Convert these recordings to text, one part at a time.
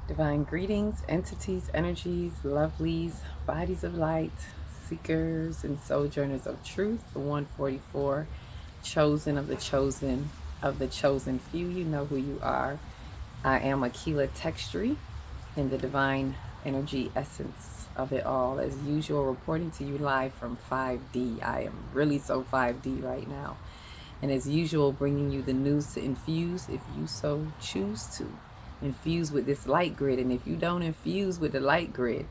Divine greetings, entities, energies, lovelies, bodies of light, seekers and sojourners of truth, the 144, chosen of the chosen few. You know who you are. I am Aquila Textry in the divine energy essence of it all. As usual, reporting to you live from 5D. I am really so 5D right now. And as usual, bringing you the news to infuse if you so choose to. Infuse with this light grid. And if you don't infuse with the light grid,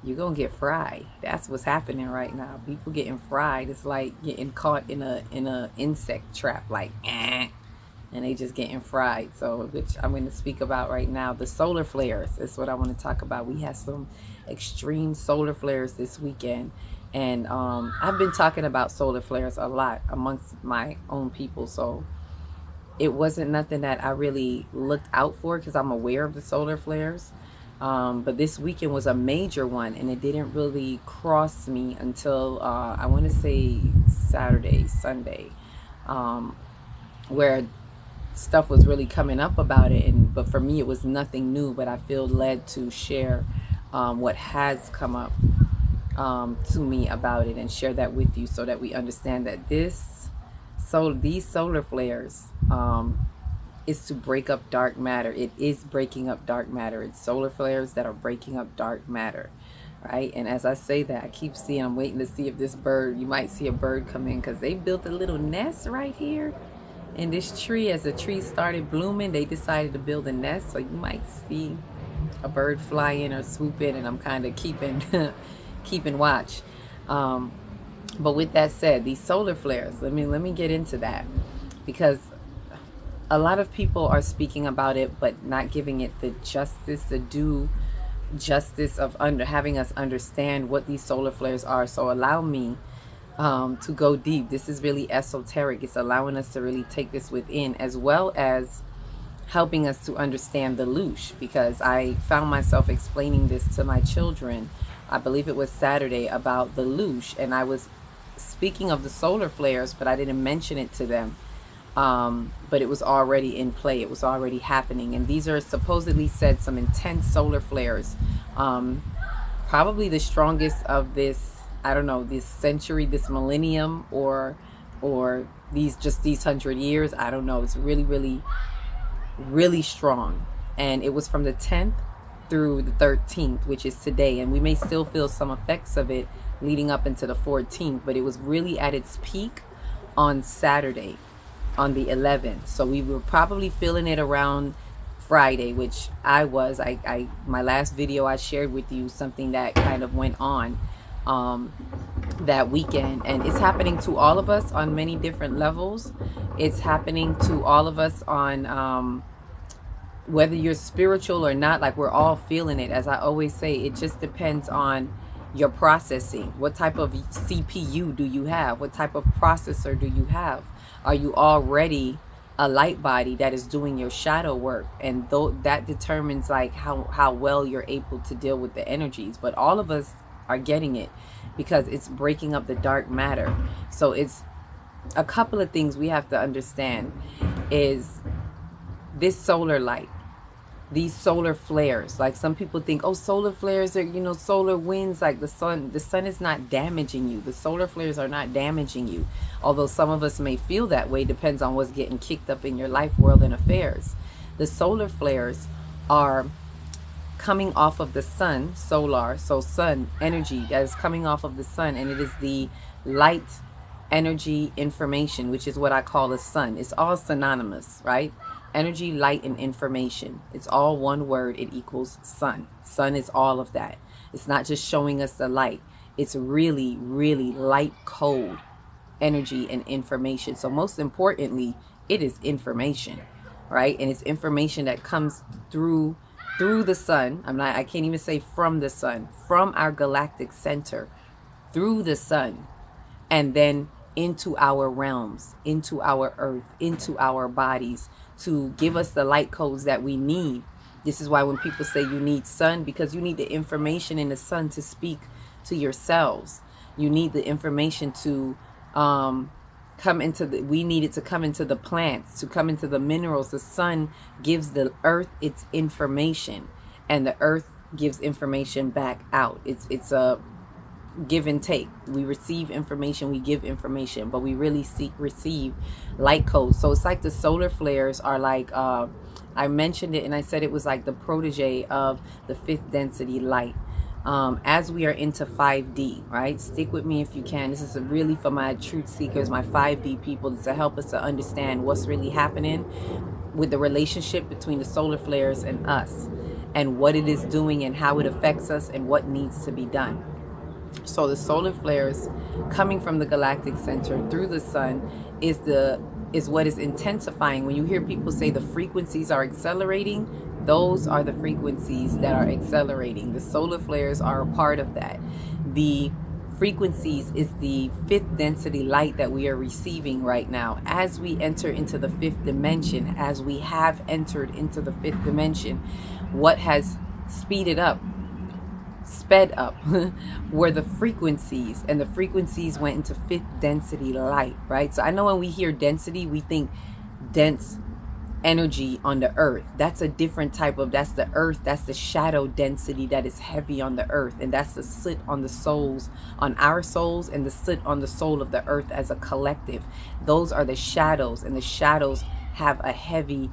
you're going to get fried. That's what's happening right now. People getting fried. It's like getting caught in a insect trap, like, and they just getting fried. So, which I'm going to speak about right now, the solar flares. That's what I want to talk about. We had some extreme solar flares this weekend. And I've been talking about solar flares a lot amongst my own people. So it wasn't nothing that I really looked out for because I'm aware of the solar flares. But this weekend was a major one, and it didn't really cross me until I want to say Saturday, Sunday, where stuff was really coming up about it. But for me, it was nothing new. But I feel led to share what has come up to me about it and share that with you so that we understand that these solar flares is to break up dark matter. It is breaking up dark matter. It's solar flares that are breaking up dark matter, right? And as I say that, I keep seeing, I'm waiting to see if this bird, you might see a bird come in because they built a little nest right here in this tree. As the tree started blooming, they decided to build a nest, so you might see a bird fly in or swoop in, and I'm kind of keeping keeping watch. But with that said, these solar flares, let me get into that, because a lot of people are speaking about it but not giving it the justice, the due justice of having us understand what these solar flares are. So allow me to go deep. This is really esoteric. It's allowing us to really take this within, as well as helping us to understand the Loosh, because I found myself explaining this to my children, I believe it was Saturday, about the Loosh, and I was speaking of the solar flares, but I didn't mention it to them. But it was already in play. It was already happening. And these are supposedly said some intense solar flares. Probably the strongest of this, I don't know, this century, this millennium, or these 100 years. I don't know. It's really, really, really strong. And it was from the 10th through the 13th, which is today. And we may still feel some effects of it leading up into the 14th, but it was really at its peak on Saturday, on the 11th. So we were probably feeling it around Friday, which I was. My last video I shared with you something that kind of went on that weekend, and it's happening to all of us on many different levels. It's happening to all of us on whether you're spiritual or not. Like, we're all feeling it. As I always say, it just depends on your processing. What type of CPU do you have? What type of processor do you have? Are you already a light body that is doing your shadow work? And that determines like how well you're able to deal with the energies. But all of us are getting it because it's breaking up the dark matter. So it's a couple of things we have to understand is this solar light, these solar flares. Like, some people think, oh, solar flares are, solar winds, like the sun is not damaging you. The solar flares are not damaging you, although some of us may feel that way. Depends on what's getting kicked up in your life, world, and affairs. The solar flares are coming off of the sun, solar, so sun energy that is coming off of the sun, and it is the light energy information, which is what I call the sun. It's all synonymous, right? Energy, light, and information. It's all one word. It equals sun. Sun is all of that. It's not just showing us the light. It's really, really light code energy and information. So most importantly, it is information, right? And it's information that comes through the sun. I can't even say from the sun, from our galactic center, through the sun, and then into our realms, into our earth, into our bodies, to give us the light codes that we need. This is why when people say you need sun, because you need the information in the sun to speak to your cells. You need the information to we need it to come into the plants, to come into the minerals. The sun gives the earth its information. and the earth gives information back out. It's a give and take. We receive information, we give information, but we really receive light codes. So it's like the solar flares are like, I mentioned it and I said it was like the protege of the fifth density light. As we are into 5D, right? Stick with me if you can. This is really for my truth seekers, my 5D people, to help us to understand what's really happening with the relationship between the solar flares and us, and what it is doing and how it affects us and what needs to be done. So the solar flares coming from the galactic center through the sun is what is intensifying. When you hear people say the frequencies are accelerating, those are the frequencies that are accelerating. The solar flares are a part of that. The frequencies is the fifth density light that we are receiving right now. As we enter into the fifth dimension, as we have entered into the fifth dimension, what has sped up were the frequencies, and the frequencies went into fifth density light, right? So I know when we hear density, we think dense energy on the earth. That's a different type of, that's the earth, that's the shadow density that is heavy on the earth, and that's the soot on the souls, on our souls, and the soot on the soul of the earth as a collective. Those are the shadows, and the shadows have a heavy,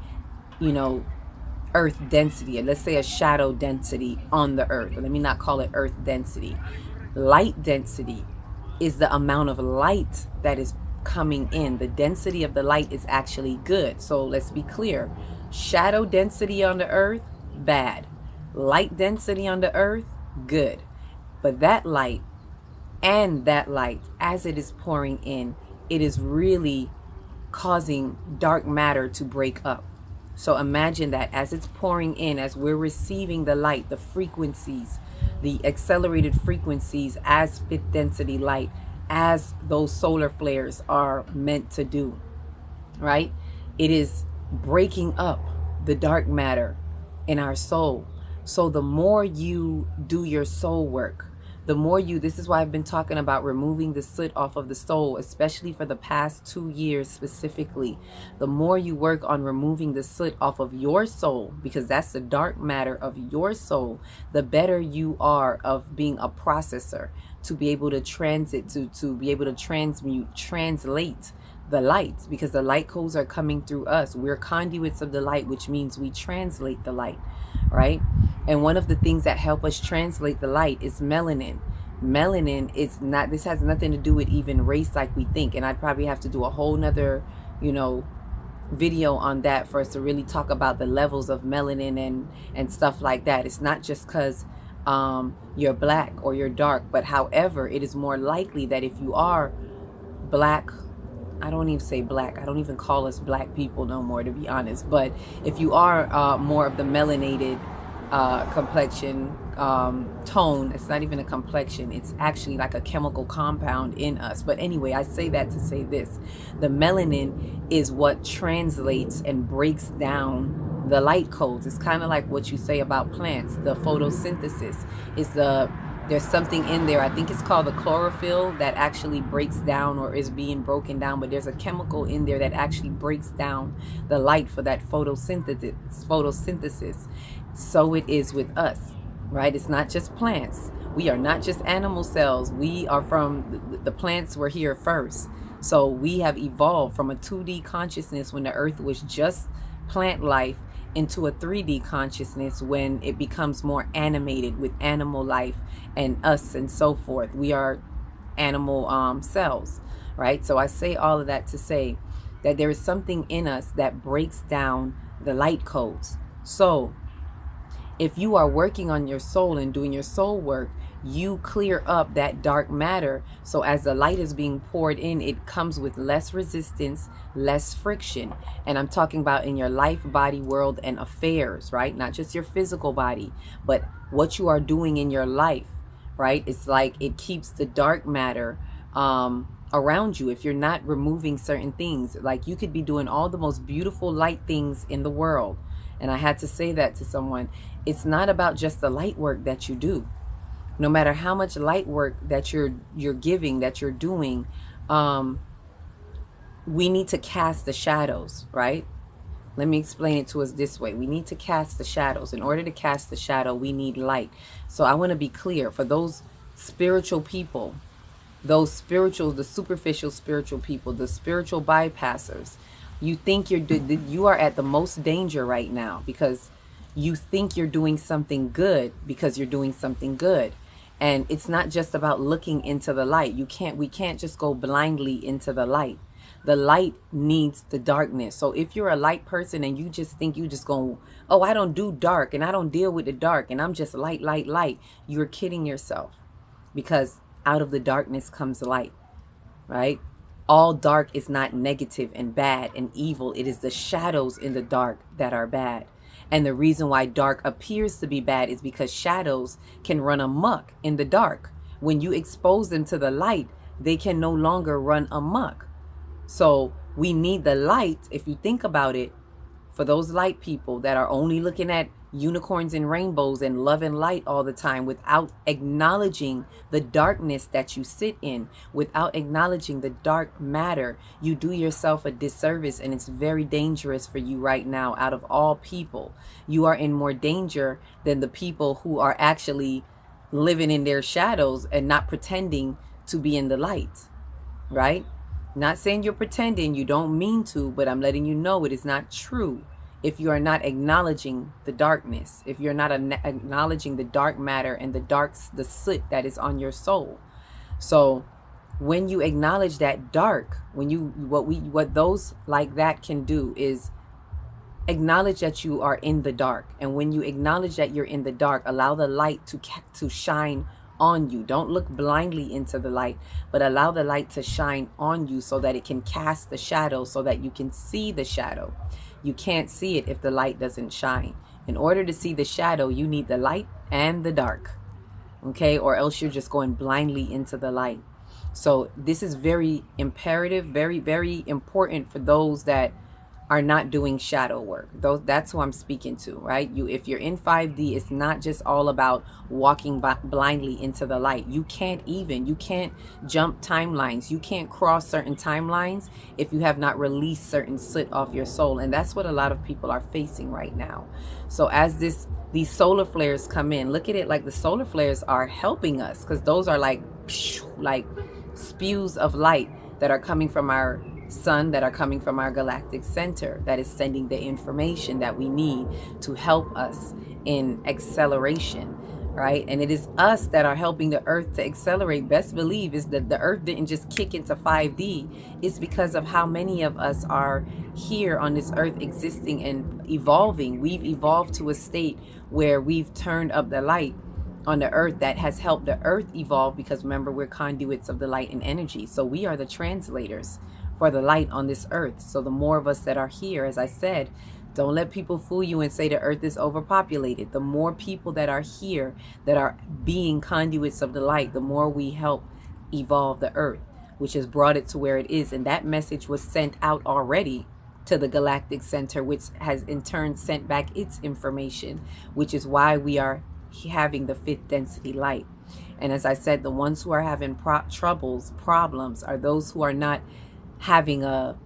earth density, and let's say a shadow density on the earth. Let me not call it earth density. Light density is the amount of light that is coming in. The density of the light is actually good. So let's be clear. Shadow density on the earth, bad. Light density on the earth, good. But that light, as it is pouring in, it is really causing dark matter to break up. So imagine that as it's pouring in, as we're receiving the light, the frequencies, the accelerated frequencies as fifth density light, as those solar flares are meant to do, right? It is breaking up the dark matter in our soul. So the more you do your soul work, the more this is why I've been talking about removing the soot off of the soul, especially for the past 2 years specifically. The more you work on removing the soot off of your soul, because that's the dark matter of your soul, the better you are of being a processor, to be able to to be able to translate the light, because the light codes are coming through us. We're conduits of the light, which means we translate the light, right? And one of the things that help us translate the light is melanin. Melanin is not, this has nothing to do with even race like we think. And I'd probably have to do a whole nother, video on that for us to really talk about the levels of melanin and stuff like that. It's not just because you're black or you're dark, but however, it is more likely that if you are black, I don't even say black, I don't even call us black people no more, to be honest, but if you are more of the melanated complexion tone, it's not even a complexion, it's actually like a chemical compound in us. But anyway, I say that to say this: the melanin is what translates and breaks down the light codes. It's kind of like what you say about plants, the photosynthesis is there's something in there, I think it's called the chlorophyll, that actually breaks down or is being broken down, but there's a chemical in there that actually breaks down the light for that photosynthesis. So it is with us, right? It's not just plants. We are not just animal cells. We are from the plants were here first. So we have evolved from a 2D consciousness when the earth was just plant life into a 3D consciousness when it becomes more animated with animal life and us and so forth. We are animal cells, right? So I say all of that to say that there is something in us that breaks down the light codes. So if you are working on your soul and doing your soul work, you clear up that dark matter. So as the light is being poured in, it comes with less resistance, less friction. And I'm talking about in your life, body, world, and affairs, right? Not just your physical body, but what you are doing in your life, right? It's like it keeps the dark matter around you. If you're not removing certain things, like you could be doing all the most beautiful light things in the world. And I had to say that to someone. It's not about just the light work that you do. No matter how much light work that you're giving, that you're doing, we need to cast the shadows, right? Let me explain it to us this way. We need to cast the shadows. In order to cast the shadow, we need light. So I want to be clear for those spiritual people, those spiritual, the superficial spiritual people, the spiritual bypassers. You think you are at the most danger right now because you think you're doing something good because you're doing something good. And it's not just about looking into the light. We can't just go blindly into the light. The light needs the darkness. So if you're a light person and you just think you just going, oh, I don't do dark and I don't deal with the dark and I'm just light, light, light, you're kidding yourself, because out of the darkness comes light, right? All dark is not negative and bad and evil. It is the shadows in the dark that are bad. And the reason why dark appears to be bad is because shadows can run amok in the dark. When you expose them to the light, they can no longer run amok. So we need the light. If you think about it, for those light people that are only looking at unicorns and rainbows and love and light all the time without acknowledging the darkness that you sit in, without acknowledging the dark matter, you do yourself a disservice, and it's very dangerous for you right now. Out of all people, you are in more danger than the people who are actually living in their shadows and not pretending to be in the light, right? Not saying you're pretending, you don't mean to, but I'm letting you know it is not true. If you are not acknowledging the darkness, if you're not acknowledging the dark matter and the soot that is on your soul. So when you acknowledge that dark, what those like that can do is acknowledge that you are in the dark. And when you acknowledge that you're in the dark, allow the light to shine on you. Don't look blindly into the light, but allow the light to shine on you so that it can cast the shadow, so that you can see the shadow. You can't see it if the light doesn't shine. In order to see the shadow, you need the light and the dark, okay? Or else you're just going blindly into the light. So this is very imperative, very, very important for those that are not doing shadow work. That's who I'm speaking to, right? If you're in 5D, it's not just all about walking blindly into the light. You can't jump timelines. You can't cross certain timelines if you have not released certain soot off your soul. And that's what a lot of people are facing right now. So as these solar flares come in, look at it like the solar flares are helping us, because those are like spews of light that are coming from our sun, that are coming from our galactic center, that is sending the information that we need to help us in acceleration, right? And it is us that are helping the earth to accelerate. Best believe is that the earth didn't just kick into 5D. It's because of how many of us are here on this earth existing and evolving. We've evolved to a state where we've turned up the light on the earth that has helped the earth evolve, because remember, we're conduits of the light and energy. So we are the translators for the light on this earth. So the more of us that are here, as I said, don't let people fool you and say the earth is overpopulated. The more people that are here that are being conduits of the light, the more we help evolve the earth, which has brought it to where it is. And that message was sent out already to the galactic center, which has in turn sent back its information, which is why we are having the 5th density light. And as I said, the ones who are having problems are those who are not having a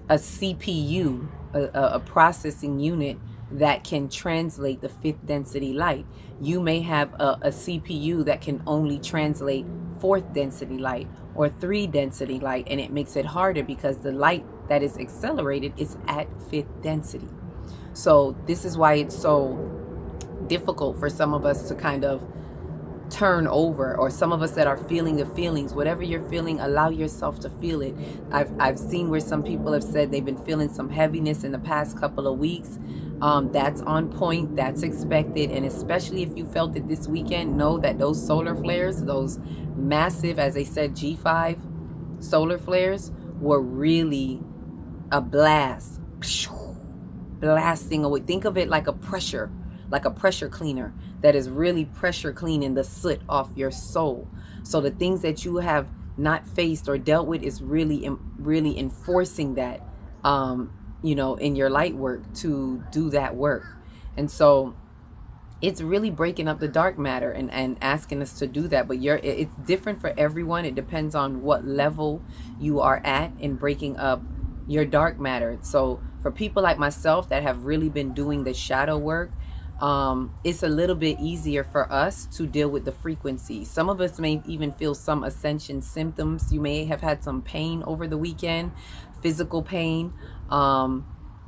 CPU, a processing unit that can translate the 5th density light. You may have a CPU that can only translate 4th density light or 3 density light, and it makes it harder because the light that is accelerated is at 5th density. So this is why it's so difficult for some of us to kind of turn over, or some of us that are feeling the feelings. Whatever you're feeling, allow yourself to feel it. I've seen where some people have said they've been feeling some heaviness in the past couple of weeks. That's on point, that's expected. And especially if you felt it this weekend, know that those solar flares, those massive, as they said, G5 solar flares, were really a blast, blasting away. Think of it like a pressure cleaner that is really pressure cleaning the soot off your soul. So the things that you have not faced or dealt with is really enforcing that, in your light work to do that work. And so it's really breaking up the dark matter and asking us to do that. But it's different for everyone. It depends on what level you are at in breaking up your dark matter. So for people like myself that have really been doing the shadow work, it's a little bit easier for us to deal with the frequency. Some of us may even feel some ascension symptoms. You may have had some pain over the weekend, physical pain,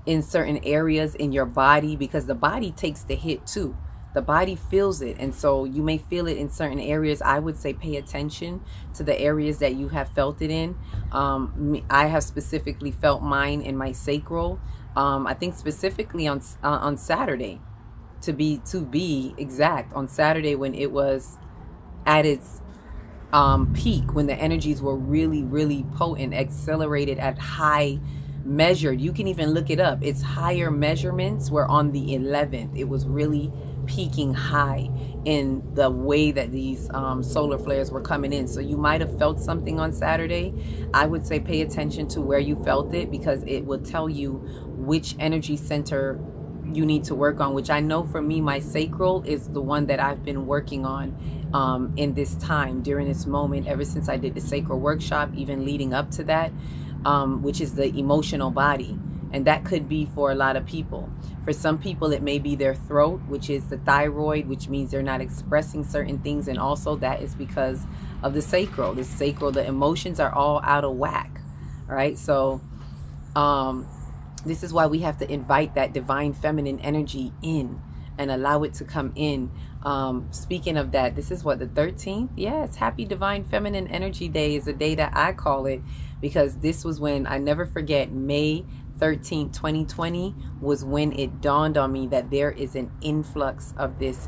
in certain areas in your body, because the body takes the hit too. The body feels it, and so you may feel it in certain areas. I would say pay attention to the areas that you have felt it in. I have specifically felt mine in my sacral. I think specifically on Saturday, to be exact, on Saturday when it was at its peak, when the energies were really, really potent, accelerated at high measured. You can even look it up. Its higher measurements were on the 11th. It was really peaking high in the way that these solar flares were coming in. So you might have felt something on Saturday. I would say pay attention to where you felt it, because it will tell you which energy center you need to work on, which I know for me, my sacral is the one that I've been working on in this time, during this moment, ever since I did the sacral workshop, even leading up to that, which is the emotional body. And that could be for a lot of people. For some people, it may be their throat, which is the thyroid, which means they're not expressing certain things. And also that is because of the sacral. The sacral, the emotions are all out of whack. All right. So this is why we have to invite that divine feminine energy in and allow it to come in. Speaking of that, this is what, the 13th? Yes, happy Divine Feminine Energy Day is a day that I call it, because this was when, I never forget, May 13th, 2020 was when it dawned on me that there is an influx of this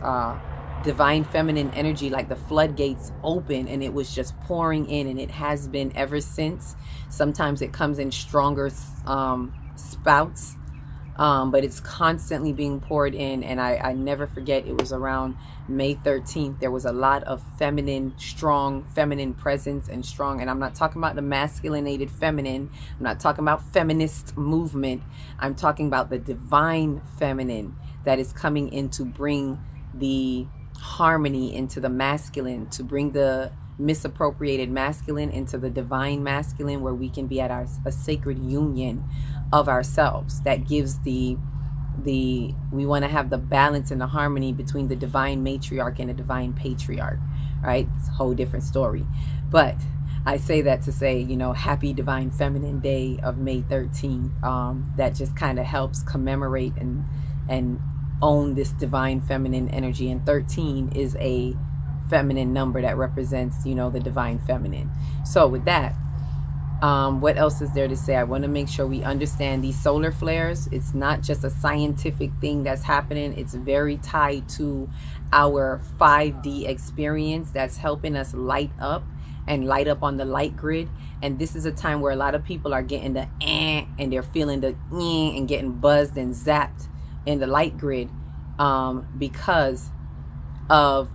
divine feminine energy, like the floodgates open, and it was just pouring in, and it has been ever since. Sometimes it comes in stronger spouts, but it's constantly being poured in. And I never forget, it was around May 13th. There was a lot of feminine, strong feminine presence, and strong, and I'm not talking about the masculinated feminine. I'm not talking about feminist movement. I'm talking about the divine feminine that is coming in to bring the harmony into the masculine, to bring the misappropriated masculine into the divine masculine, where we can be at a sacred union of ourselves. That gives we want to have the balance and the harmony between the divine matriarch and the divine patriarch, right? It's a whole different story. But I say that to say, happy Divine Feminine Day of May 13th. That just kind of helps commemorate and own this divine feminine energy. And 13 is a feminine number that represents, the divine feminine. So with that, what else is there to say? I want to make sure we understand these solar flares. It's not just a scientific thing that's happening. It's very tied to our 5D experience that's helping us light up and light up on the light grid. And this is a time where a lot of people are getting the and they're feeling the and getting buzzed and zapped in the light grid, because of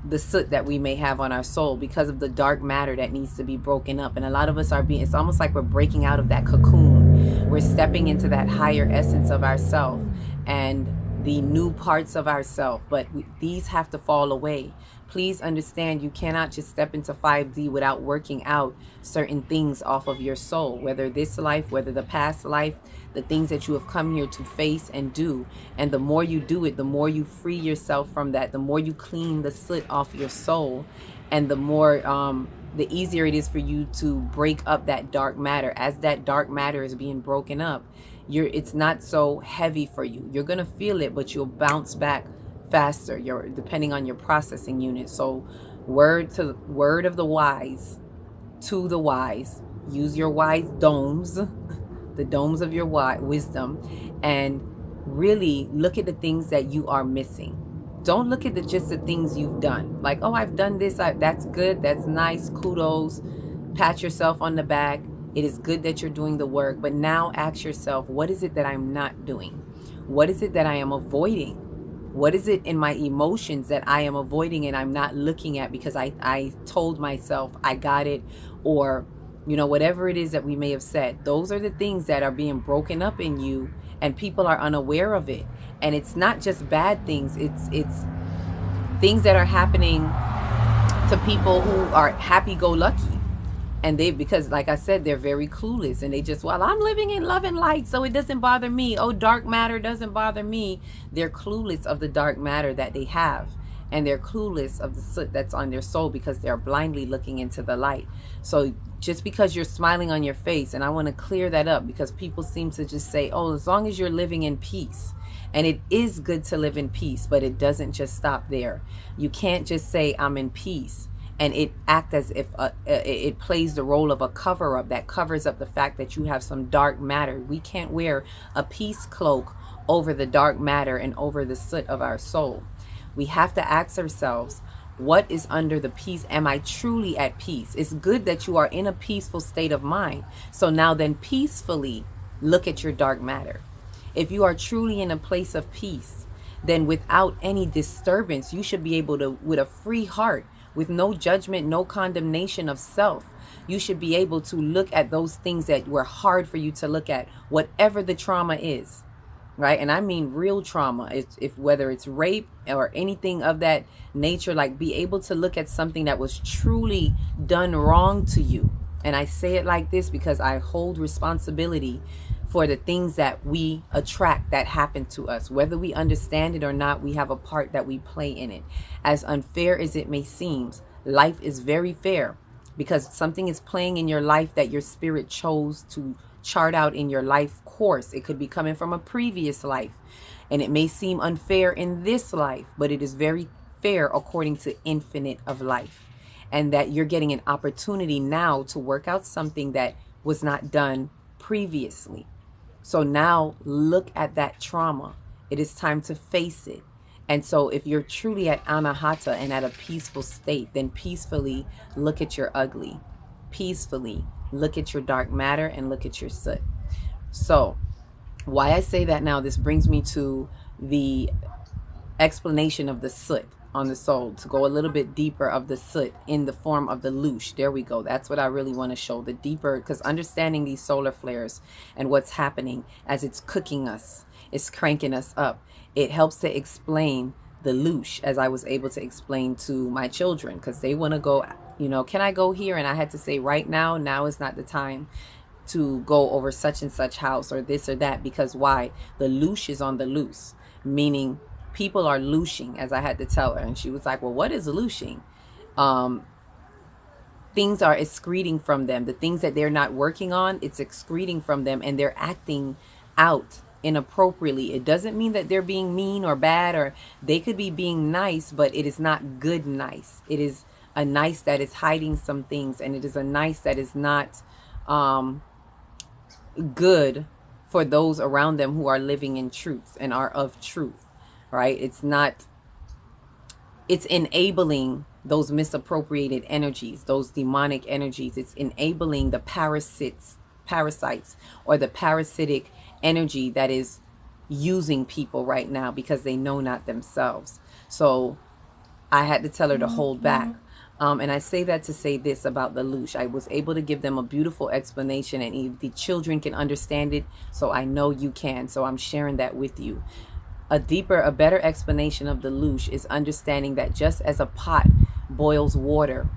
the soot that we may have on our soul, because of the dark matter that needs to be broken up. And a lot of us it's almost like we're breaking out of that cocoon. We're stepping into that higher essence of ourself and the new parts of ourself. But these have to fall away. Please understand, you cannot just step into 5D without working out certain things off of your soul, whether this life, whether the past life, the things that you have come here to face and do. And the more you do it, the more you free yourself from that, the more you clean the soot off your soul, and the more the easier it is for you to break up that dark matter. As that dark matter is being broken up, it's not so heavy for you. You're gonna feel it, but you'll bounce back faster, depending on your processing unit. So word of the wise to the wise. Use your wise domes, the domes of your wisdom, and really look at the things that you are missing. Don't look at just the things you've done. Like, oh, I've done this. That's good. That's nice. Kudos. Pat yourself on the back. It is good that you're doing the work. But now ask yourself, what is it that I'm not doing? What is it that I am avoiding? What is it in my emotions that I am avoiding and I'm not looking at because I told myself I got it, or whatever it is that we may have said. Those are the things that are being broken up in you, and people are unaware of it. And it's not just bad things. It's things that are happening to people who are happy-go-lucky. And they, because like I said, they're very clueless, and they just, well, I'm living in love and light, so it doesn't bother me. Oh, dark matter doesn't bother me. They're clueless of the dark matter that they have, and they're clueless of the soot that's on their soul, because they're blindly looking into the light. So just because you're smiling on your face, and I want to clear that up, because people seem to just say, oh, as long as you're living in peace. And it is good to live in peace, but it doesn't just stop there. You can't just say I'm in peace and it act as if it plays the role of a cover-up that covers up the fact that you have some dark matter. We can't wear a peace cloak over the dark matter and over the soot of our soul. We have to ask ourselves, what is under the peace? Am I truly at peace? It's good that you are in a peaceful state of mind. So now then, peacefully look at your dark matter. If you are truly in a place of peace, then without any disturbance, you should be able to, with a free heart, with no judgment, no condemnation of self, you should be able to look at those things that were hard for you to look at, whatever the trauma is, right? And I mean real trauma. If whether it's rape or anything of that nature, like be able to look at something that was truly done wrong to you. And I say it like this because I hold responsibility for the things that we attract that happen to us. Whether we understand it or not, we have a part that we play in it. As unfair as it may seem, life is very fair, because something is playing in your life that your spirit chose to chart out in your life course. It could be coming from a previous life, and it may seem unfair in this life, but it is very fair according to infinite of life. And that you're getting an opportunity now to work out something that was not done previously. So now look at that trauma. It is time to face it. And so if you're truly at anahata and at a peaceful state, then peacefully look at your ugly. Peacefully look at your dark matter and look at your soot. So why I say that now, this brings me to the explanation of the soot on the soul, to go a little bit deeper of the soot in the form of the loosh. There we go. That's what I really want to show, the deeper, because understanding these solar flares and what's happening as it's cooking us, it's cranking us up. It helps to explain the loosh, as I was able to explain to my children, because they want to go, you know, can I go here? And I had to say, right now is not the time to go over such and such house or this or that, because why? The loosh is on the loose, meaning people are looshing, as I had to tell her. And she was like, well, what is looshing? Things are excreting from them. The things that they're not working on, it's excreting from them, and they're acting out inappropriately. It doesn't mean that they're being mean or bad, or they could be being nice, but it is not good nice. It is a nice that is hiding some things, and it is a nice that is not good for those around them who are living in truth and are of truth. Right? It's not, it's enabling those misappropriated energies, those demonic energies. It's enabling the parasites, or the parasitic energy that is using people right now because they know not themselves. So I had to tell her to hold back. And I say that to say this about the loosh. I was able to give them a beautiful explanation, and the children can understand it. So I know you can. So I'm sharing that with you. A better explanation of the loosh is understanding that just as a pot boils water,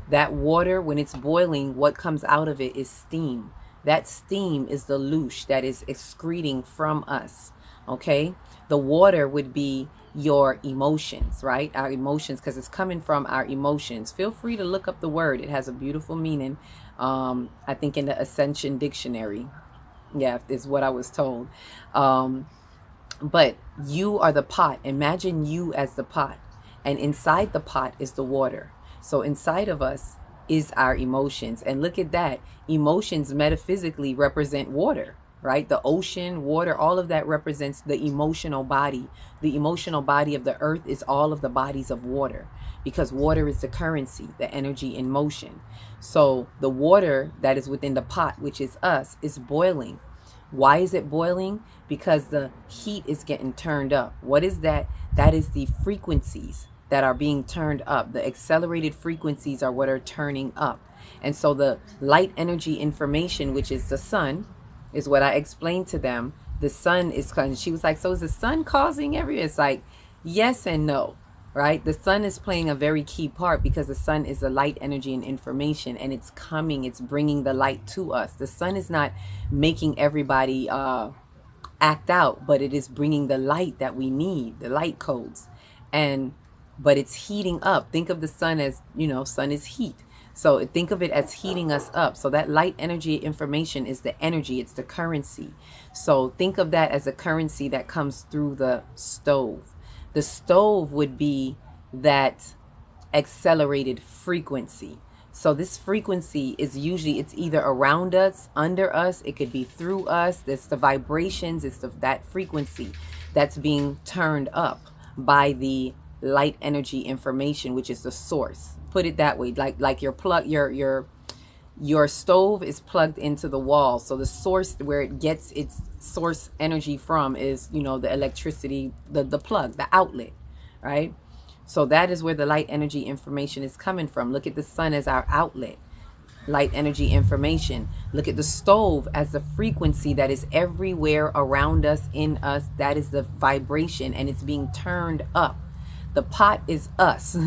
that water, when it's boiling, what comes out of it is steam. That steam is the loosh that is excreting from us. Okay? The water would be your emotions, right? Our emotions, because it's coming from our emotions. Feel free to look up the word. It has a beautiful meaning. I think in the Ascension Dictionary. Yeah, is what I was told. But you are the pot. Imagine you as the pot. And inside the pot is the water. So inside of us is our emotions. And look at that. Emotions metaphysically represent water, right? The ocean, water, all of that represents the emotional body. The emotional body of the earth is all of the bodies of water, because water is the currency, the energy in motion. So the water that is within the pot, which is us, is boiling. Why is it boiling? Because the heat is getting turned up. What is that? That is the frequencies that are being turned up. The accelerated frequencies are what are turning up. And so the light energy information, which is the sun, is what I explained to them. The sun is, she was like, so is the sun causing everything? It's like, yes and no. right? The sun is playing a very key part because the sun is the light, energy, and information, and it's coming, it's bringing the light to us. The sun is not making everybody act out, but it is bringing the light that we need, the light codes. And but it's heating up. Think of the sun as, you know, sun is heat. So think of it as heating us up. So that light, energy, information is the energy, it's the currency. So think of that as a currency that comes through the stove. The stove would be that accelerated frequency. So this frequency is usually, it's either around us, under us, it could be through us. It's the vibrations, it's that frequency that's being turned up by the light, energy, information, which is the source. Put it that way, like your plug, your stove is plugged into the wall. So the source where it gets its source energy from is, you know, the electricity, the plug, the outlet, right? So that is where the light, energy, information is coming from. Look at the sun as our outlet, light, energy, information. Look at the stove as the frequency that is everywhere around us, in us. That is the vibration, and it's being turned up. The pot is us.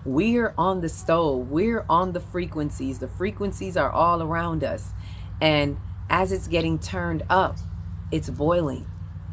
We're on the stove. We're on the frequencies. The frequencies are all around us. And as it's getting turned up, it's boiling.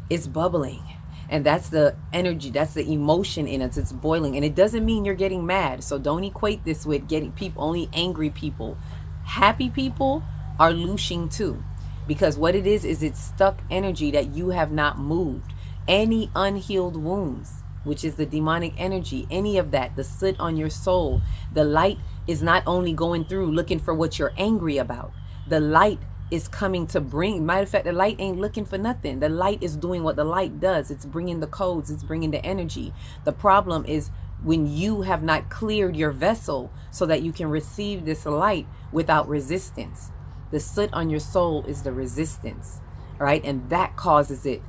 It's bubbling. And that's the energy, that's the emotion in us. It's boiling. And it doesn't mean you're getting mad. So don't equate this with getting people, only angry people. Happy people are looshing too. Because what it is it's stuck energy that you have not moved. Any unhealed wounds, which is the demonic energy, any of that, the soot on your soul, the light is not only going through looking for what you're angry about. The light is coming to bring, matter of fact, the light ain't looking for nothing. The light is doing what the light does. It's bringing the codes, it's bringing the energy. The problem is when you have not cleared your vessel so that you can receive this light without resistance. The soot on your soul is the resistance, right? And that causes it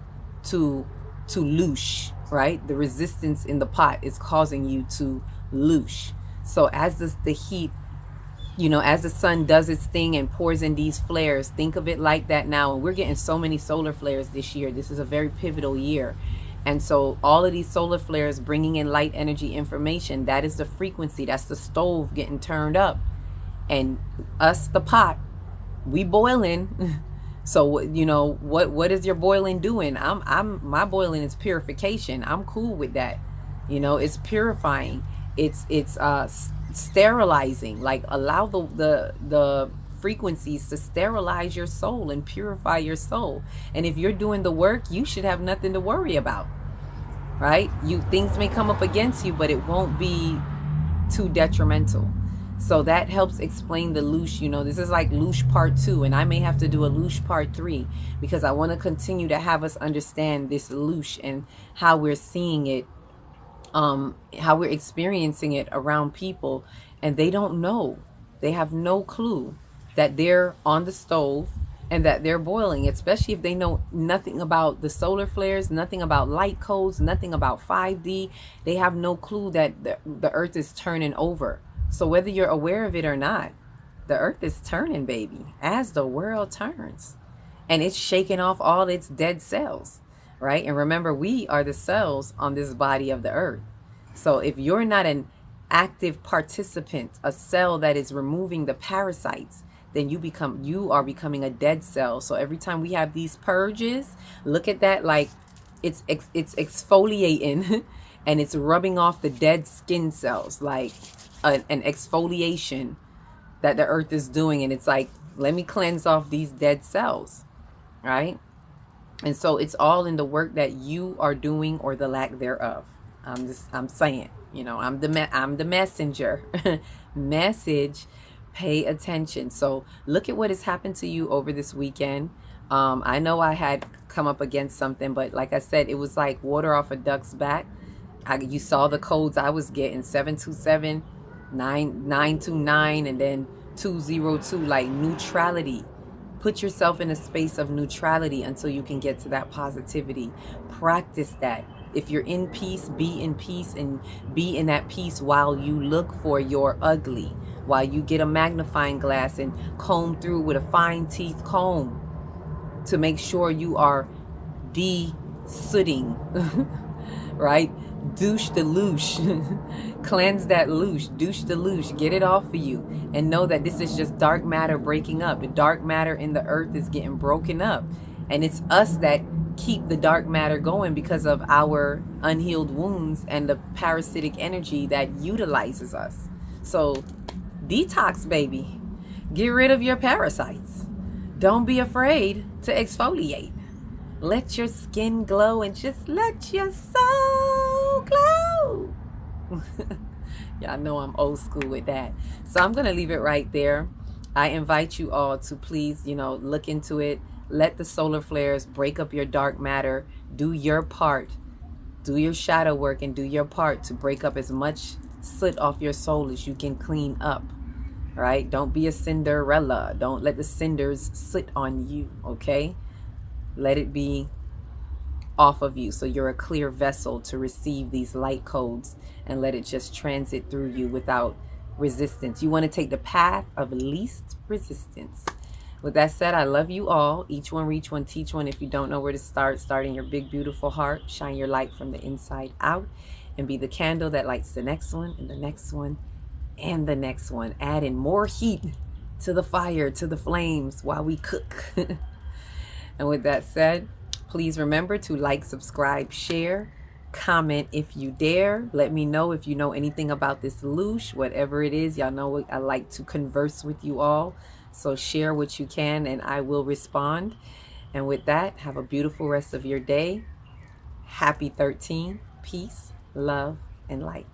to loosh, right? The resistance in the pot is causing you to loosh. So as the heat, you know, as the sun does its thing and pours in these flares, think of it like that now. And we're getting so many solar flares this year. This is a very pivotal year. And so all of these solar flares bringing in light, energy, information, that is the frequency. That's the stove getting turned up. And us, the pot, we boiling. So, you know, what is your boiling doing? My boiling is purification. I'm cool with that. You know, it's purifying. It's sterilizing. Like, allow the frequencies to sterilize your soul and purify your soul. And if you're doing the work, you should have nothing to worry about, right? Things may come up against you, but it won't be too detrimental. So that helps explain the loosh. You know, this is like loosh part 2, and I may have to do a loosh part 3 because I want to continue to have us understand this loosh and how we're seeing it, how we're experiencing it around people, and they don't know. They have no clue that they're on the stove and that they're boiling, especially if they know nothing about the solar flares, nothing about light codes, nothing about 5D. They have no clue that the earth is turning over. So whether you're aware of it or not, the earth is turning, baby, as the world turns. And it's shaking off all its dead cells, right? And remember, we are the cells on this body of the earth. So if you're not an active participant, a cell that is removing the parasites, then you are becoming a dead cell. So every time we have these purges, look at that like it's exfoliating and it's rubbing off the dead skin cells, like an exfoliation that the earth is doing. And it's like, let me cleanse off these dead cells, right? And so it's all in the work that you are doing or the lack thereof. I'm saying, you know, I'm the messenger. Message, pay attention. So look at what has happened to you over this weekend. I know I had come up against something, but like I said, it was like water off a duck's back. You saw the codes I was getting, 727, 929, and then 202, like neutrality. Put yourself in a space of neutrality until you can get to that positivity. Practice that. If you're in peace, be in peace, and be in that peace while you look for your ugly, while you get a magnifying glass and comb through with a fine teeth comb to make sure you are de-sooting, right? douche the loosh. Cleanse that loosh. Douche the loosh. Get it off of you. And know that this is just dark matter breaking up. The dark matter in the earth is getting broken up. And it's us that keep the dark matter going because of our unhealed wounds and the parasitic energy that utilizes us. So detox, baby. Get rid of your parasites. Don't be afraid to exfoliate. Let your skin glow and just let your soul glow. Y'all know I'm old school with that. So I'm going to leave it right there. I invite you all to please, look into it. Let the solar flares break up your dark matter. Do your part. Do your shadow work and do your part to break up as much soot off your soul as you can clean up. All right? Don't be a Cinderella. Don't let the cinders sit on you, okay? Let it be off of you so you're a clear vessel to receive these light codes and let it just transit through you without resistance. You want to take the path of least resistance. With that said, I love you all. Each one, reach one, teach one. If you don't know where to start in your big, beautiful heart. Shine your light from the inside out and be the candle that lights the next one and the next one and the next one. Add in more heat to the fire, to the flames while we cook. And with that said, please remember to like, subscribe, share, comment if you dare. Let me know if you know anything about this loosh, whatever it is. Y'all know I like to converse with you all. So share what you can and I will respond. And with that, have a beautiful rest of your day. Happy 13. Peace, love, and light.